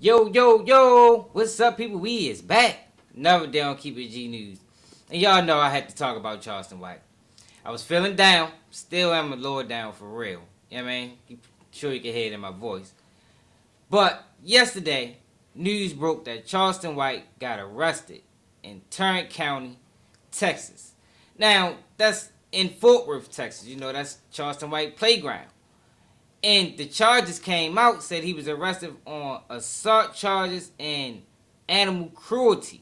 Yo, yo, yo, what's up, people? We is back. Another day on Keep It G News. And y'all know I had to talk about Charlestonwhite. I was feeling down, still am a little down for real. You know what I mean? Sure you can hear it in my voice. But yesterday, news broke that Charlestonwhite got arrested in Tarrant County, Texas. Now, that's in Fort Worth, Texas. You know, that's Charlestonwhite Playground. And the charges came out, said he was arrested on assault charges and animal cruelty.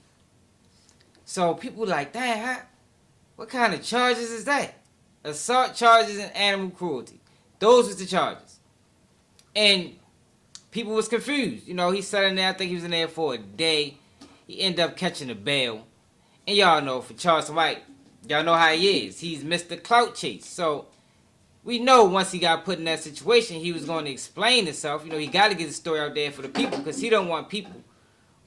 So people were like, damn, what kind of charges is that? Assault charges and animal cruelty. Those was the charges. And people was confused. You know, he sat in there, I think he was in there for a day. He ended up catching a bail. And y'all know, for Charlestonwhite, y'all know how he is. He's Mr. Clout Chase. So we know once he got put in that situation, he was going to explain himself. You know, he got to get the story out there for the people because he don't want people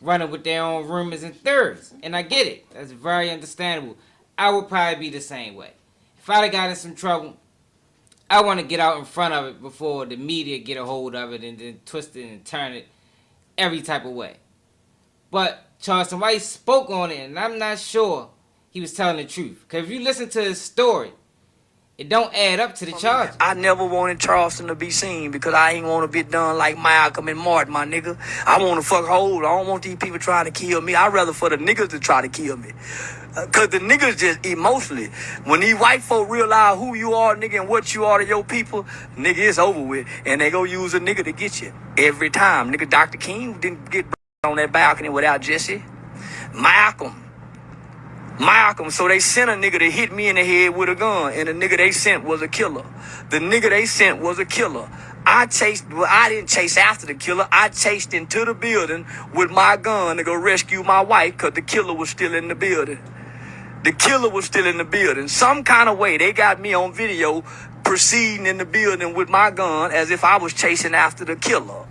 running with their own rumors and theories. And I get it. That's very understandable. I would probably be the same way. If I'd have got in some trouble, I want to get out in front of it before the media get a hold of it and then twist it and turn it every type of way. But Charlestonwhite spoke on it, and I'm not sure he was telling the truth. Because if you listen to his story, it don't add up to the charge. I never wanted Charleston to be seen because I ain't want to be done like Malcolm and Martin, my nigga. I want to fuck hold. I don't want these people trying to kill me. I'd rather for the niggas to try to kill me. Because the niggas just emotionally, when these white folk realize who you are, nigga, and what you are to your people, nigga, it's over with. And they go use a nigga to get you. Every time. Nigga, Dr. King didn't get on that balcony without Jesse. Malcolm, so they sent a nigga to hit me in the head with a gun, and the nigga they sent was a killer. The nigga they sent was a killer. I didn't chase after the killer. I chased into the building with my gun to go rescue my wife because the killer was still in the building. The killer was still in the building. Some kind of way, they got me on video proceeding in the building with my gun as if I was chasing after the killer.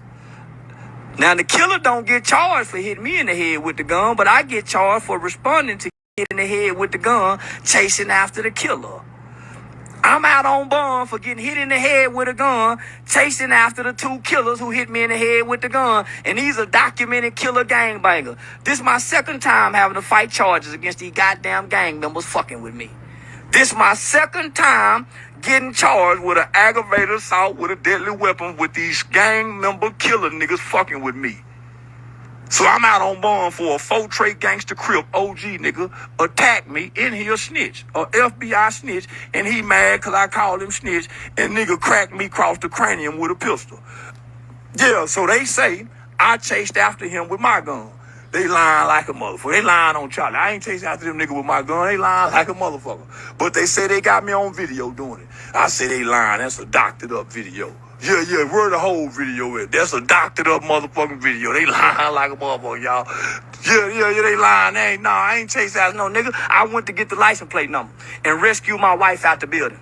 Now, the killer don't get charged for hitting me in the head with the gun, but I get charged for responding to in the head with the gun, chasing after the killer. I'm out on bond for getting hit in the head with a gun, chasing after the two killers who hit me in the head with the gun. And these are documented killer gangbangers. This is my second time having to fight charges against these goddamn gang members fucking with me. This is my second time getting charged with an aggravated assault with a deadly weapon with these gang member killer niggas fucking with me. So I'm out on bond for a 4-tray gangster crip OG nigga attack me and he a snitch, a FBI snitch, and he mad cause I called him snitch and nigga cracked me across the cranium with a pistol. Yeah, so they say I chased after him with my gun. They lying like a motherfucker. They lying on Charlie. I ain't chasing after them nigga with my gun. They lying like a motherfucker. But they say they got me on video doing it. I say they lying. That's a doctored up video. Yeah, where the whole video is. That's a doctored up motherfucking video. They lying like a motherfucker, y'all. Yeah, they lying. I ain't chasing after no nigga. I went to get the license plate number and rescue my wife out the building.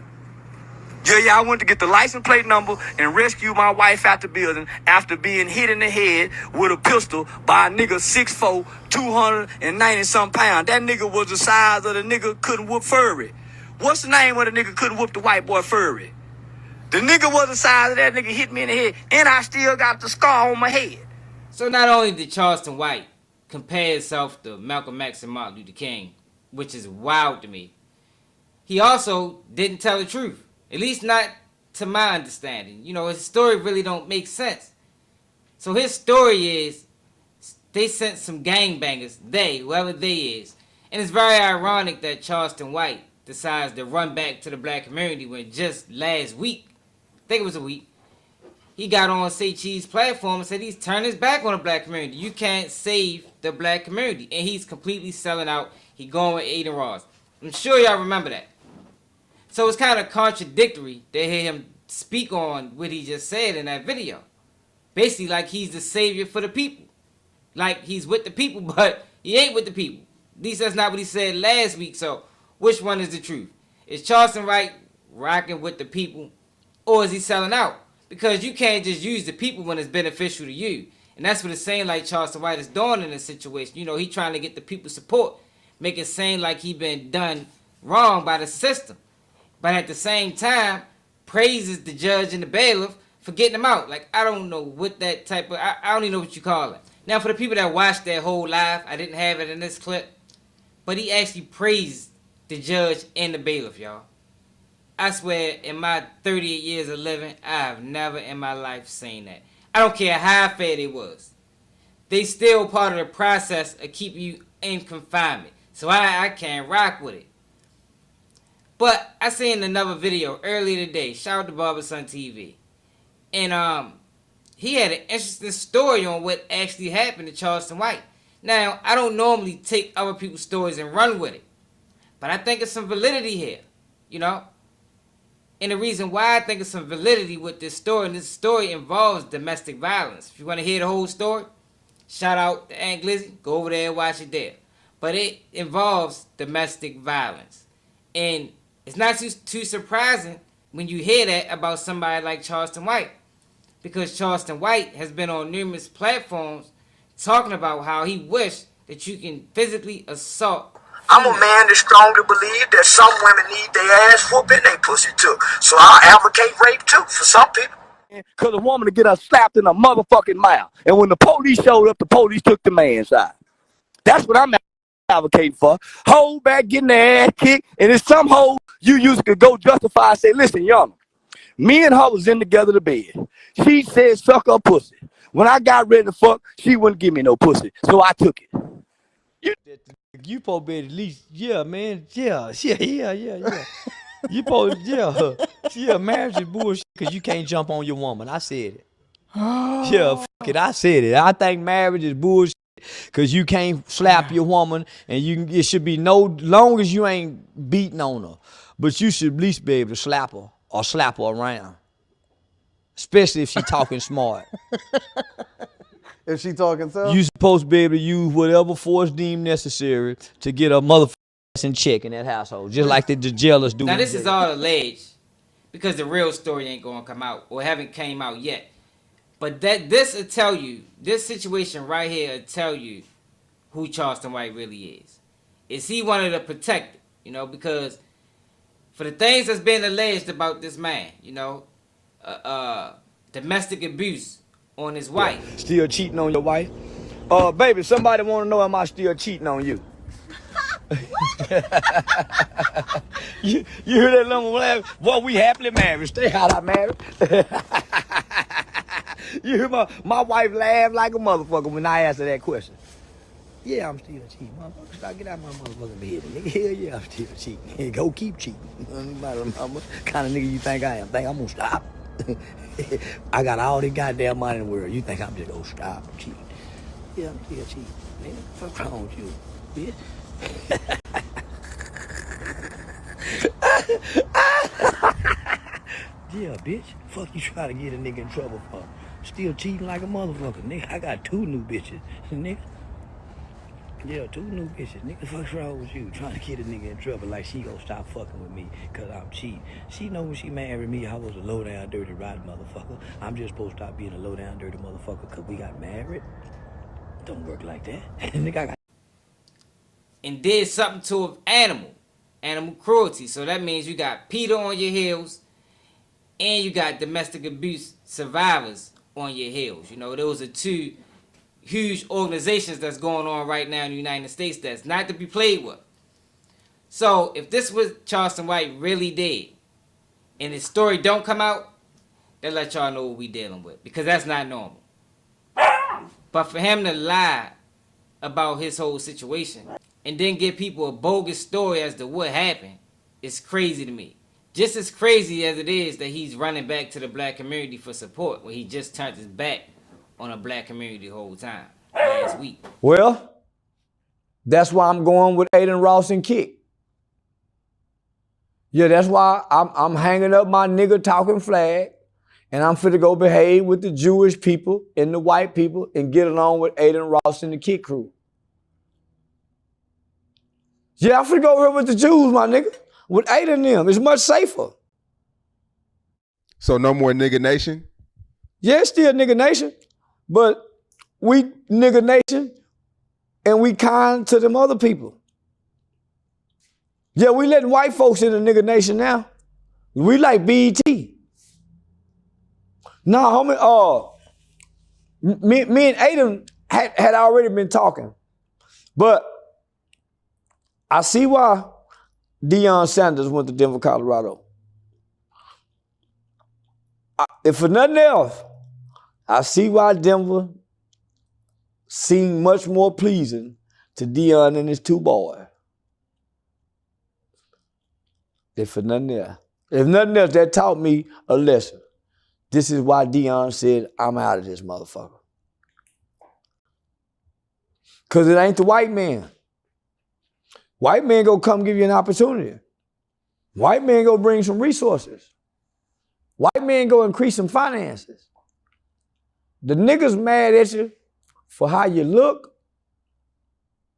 Yeah, I went to get the license plate number and rescue my wife out the building after being hit in the head with a pistol by a nigga 6'4", 290-something pounds. That nigga was the size of the nigga couldn't whoop Furry. What's the name of the nigga couldn't whoop the white boy Furry? The nigga was the size of that nigga hit me in the head, and I still got the scar on my head. So not only did Charlestonwhite compare himself to Malcolm X and Martin Luther King, which is wild to me, he also didn't tell the truth. At least not to my understanding. You know, his story really don't make sense. So his story is, they sent some gangbangers, whoever they is. And it's very ironic that Charlestonwhite decides to run back to the black community when just last week, I think it was a week, he got on Say Cheese platform and said he's turned his back on the black community. You can't save the black community. And he's completely selling out. He going with Aiden Ross. I'm sure y'all remember that. So it's kind of contradictory to hear him speak on what he just said in that video. Basically like he's the savior for the people. Like he's with the people, but he ain't with the people. At least that's not what he said last week. So which one is the truth? Is Charlestonwhite rocking with the people, or is he selling out? Because you can't just use the people when it's beneficial to you. And that's what it's saying like Charlestonwhite is doing in this situation. You know, he trying to get the people's support, make it seem like he been done wrong by the system. But at the same time, praises the judge and the bailiff for getting them out. Like, I don't know what that type of, I don't even know what you call it. Now, for the people that watched that whole live, I didn't have it in this clip, but he actually praised the judge and the bailiff, y'all. I swear, in my 38 years of living, I have never in my life seen that. I don't care how fair they was. They still part of the process of keeping you in confinement. So I can't rock with it. But I seen another video earlier today. Shout out to Barber Son TV. And he had an interesting story on what actually happened to Charlestonwhite. Now, I don't normally take other people's stories and run with it. But I think there's some validity here. You know? And the reason why I think there's some validity with this story, and this story involves domestic violence. If you want to hear the whole story, shout out to Aunt Glizzy. Go over there and watch it there. But it involves domestic violence. And it's not too surprising when you hear that about somebody like Charlestonwhite. Because Charlestonwhite has been on numerous platforms talking about how he wished that you can physically assault. I'm a man that strongly believe that some women need their ass whooping, they pussy too. So I advocate rape too for some people. Cause a woman to get her slapped in her motherfucking mouth. And when the police showed up, the police took the man's side. That's what I'm advocating for. Hold back, getting their ass kicked, and it's some hoe you used to go justify and say, listen, young, me and her was in together to bed. She said suck her pussy. When I got ready to fuck, she wouldn't give me no pussy, so I took it. You supposed to be at least, yeah, man, yeah. You supposed, yeah, marriage is bullshit because you can't jump on your woman. I said it. Yeah, fuck it, I said it. I think marriage is bullshit because you can't slap your woman, and it should be no long as you ain't beating on her, but you should at least be able to slap her or slap her around, especially if she talking smart. If she talking tough? You supposed to be able to use whatever force deemed necessary to get a motherfucker in check in that household, just like the jailers do. Now, this is all alleged because the real story ain't going to come out or haven't came out yet. But this will tell you, this situation right here will tell you who Charlestonwhite really is. Is he wanted to protect it, you know, because for the things that's been alleged about this man, you know, domestic abuse on his wife. Yeah. Still cheating on your wife? Baby, somebody want to know, am I still cheating on you? you hear that little laugh? Well, we happily married. Stay out of married. You hear my wife laugh like a motherfucker when I asked her that question. Yeah, I'm still cheating, motherfucker. Stop, get out my motherfucking bed, nigga. Hell yeah, I'm still cheating. Go keep cheating. Kind of nigga you think I am? Think I'm gonna stop? I got all the goddamn money in the world. You think I'm just gonna stop cheating? Yeah, I'm still cheating. Man, what's wrong with you, bitch? Yeah, bitch. Fuck you trying to get a nigga in trouble for? Still cheating like a motherfucker, nigga. I got 2 new bitches, nigga. Yeah, 2 new bitches. Nigga, what's wrong with you? Trying to get a nigga in trouble like she gonna stop fucking with me because I'm cheating. She know when she married me, I was a low-down, dirty, rotten motherfucker. I'm just supposed to stop being a low-down, dirty motherfucker because we got married? Don't work like that. Nigga, I got... And did something to an animal cruelty. So that means you got Peter on your heels and you got domestic abuse survivors on your heels. You know, those are 2 huge organizations that's going on right now in the United States that's not to be played with. So if this was Charlestonwhite really did, and his story don't come out, that let y'all know what we dealing with, because that's not normal. But for him to lie about his whole situation and then give people a bogus story as to what happened is crazy to me. Just as crazy as it is that he's running back to the black community for support when he just turned his back on a black community the whole time last week. Well, that's why I'm going with Aiden Ross and Kick. Yeah, that's why I'm hanging up my nigga talking flag, and I'm finna go behave with the Jewish people and the white people and get along with Aiden Ross and the Kick crew. Yeah, I'm finna go over here with the Jews, my nigga. With Aiden and them, it's much safer. So no more nigga nation? Yeah, it's still nigga nation. But we nigga nation, and we kind to them other people. Yeah, we letting white folks in the nigga nation now. We like BET. Nah, homie. Me and Adam had already been talking, but I see why Deion Sanders went to Denver, Colorado. If for nothing else, I see why Denver seemed much more pleasing to Deion and his two boys. If for nothing else. If nothing else, that taught me a lesson. This is why Deion said, I'm out of this motherfucker. Because it ain't the white man. White man gonna come give you an opportunity. White man gonna bring some resources. White man gonna increase some finances. The niggas mad at you for how you look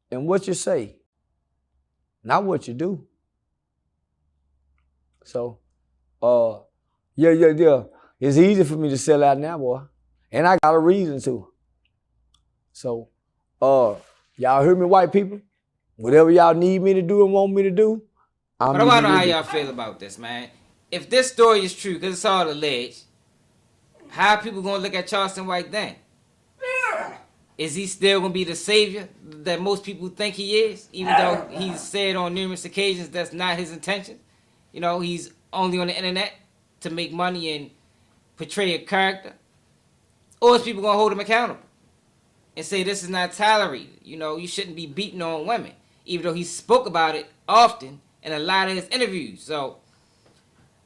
and what you say, not what you do. So, yeah. It's easy for me to sell out now, boy. And I got a reason to. So, y'all hear me, white people? Whatever y'all need me to do and want me to do, I'm But I want to know how y'all feel about this, man. If this story is true, because it's all alleged, how are people going to look at Charlestonwhite then? Is he still going to be the savior that most people think he is? Even though he's said on numerous occasions that's not his intention. You know, he's only on the internet to make money and portray a character. Or is people going to hold him accountable and say this is not tolerated? You know, you shouldn't be beating on women. Even though he spoke about it often in a lot of his interviews. So,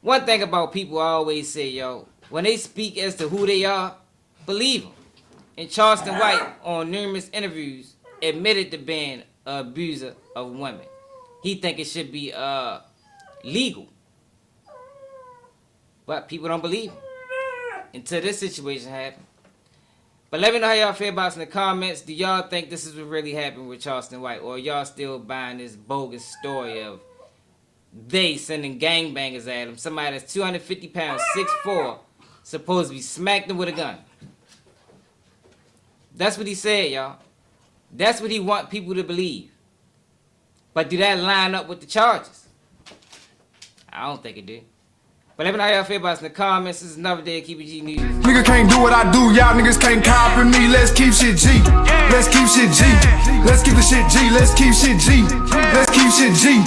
one thing about people I always say, yo, when they speak as to who they are, believe them. And Charlestonwhite, on numerous interviews, admitted to being an abuser of women. He think it should be legal. But people don't believe him until this situation happened. But let me know how y'all feel about it in the comments. Do y'all think this is what really happened with Charlestonwhite? Or y'all still buying this bogus story of they sending gangbangers at him? Somebody that's 250 pounds, 6'4", supposed to be smacked him with a gun. That's what he said, y'all. That's what he want people to believe. But do that line up with the charges? I don't think it did. But let me know how y'all feel about it in the comments. This is another day of Keep It G News. Nigga can't do what I do, y'all niggas can't copy me. Let's keep shit G. Let's keep shit G. Let's keep the shit G. Let's keep shit G. Let's keep shit G.